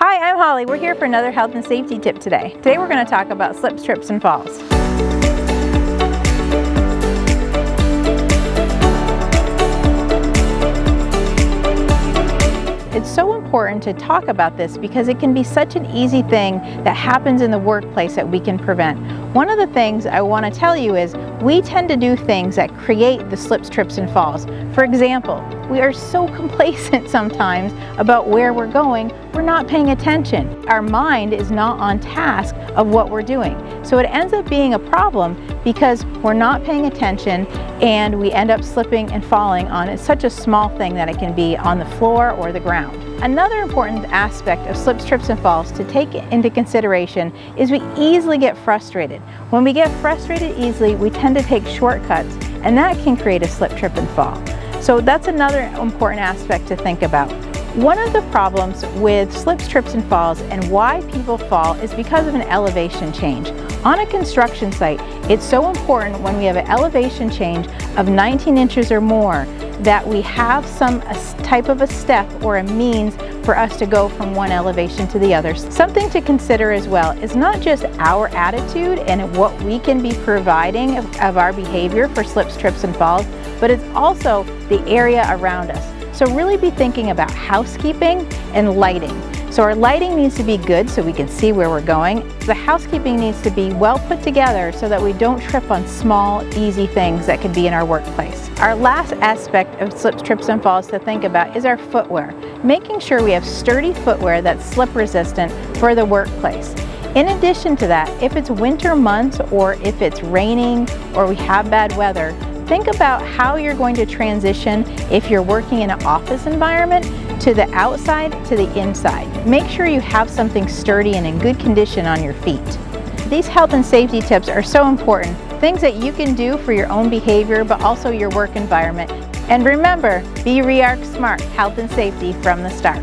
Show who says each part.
Speaker 1: Hi, I'm Holly. We're here for another health and safety tip today. Today we're going to talk about slips, trips, and falls. It's so important to talk about this because it can be such an easy thing that happens in the workplace that we can prevent. One of the things I want to tell you is we tend to do things that create the slips, trips, and falls. For example, we are so complacent sometimes about where we're going, we're not paying attention. Our mind is not on task of what we're doing. So it ends up being a problem because we're not paying attention and we end up slipping and falling on such a small thing that it can be on the floor or the ground. Another important aspect of slips, trips, and falls to take into consideration is we easily get frustrated. When we get frustrated easily, we tend to take shortcuts, and that can create a slip, trip, and fall. So that's another important aspect to think about. One of the problems with slips, trips, and falls and why people fall is because of an elevation change. On a construction site, it's so important when we have an elevation change of 19 inches or more that we have some type of a step or a means for us to go from one elevation to the other. Something to consider as well is not just our attitude and what we can be providing of our behavior for slips, trips, and falls, but it's also the area around us. So really be thinking about housekeeping and lighting. So our lighting needs to be good so we can see where we're going. The housekeeping needs to be well put together so that we don't trip on small, easy things that could be in our workplace. Our last aspect of slips, trips, and falls to think about is our footwear. Making sure we have sturdy footwear that's slip resistant for the workplace. In addition to that, if it's winter months or if it's raining or we have bad weather, think about how you're going to transition if you're working in an office environment to the outside to the inside. Make sure you have something sturdy and in good condition on your feet. These health and safety tips are so important, things that you can do for your own behavior but also your work environment. And remember, be REARC smart, health and safety from the start.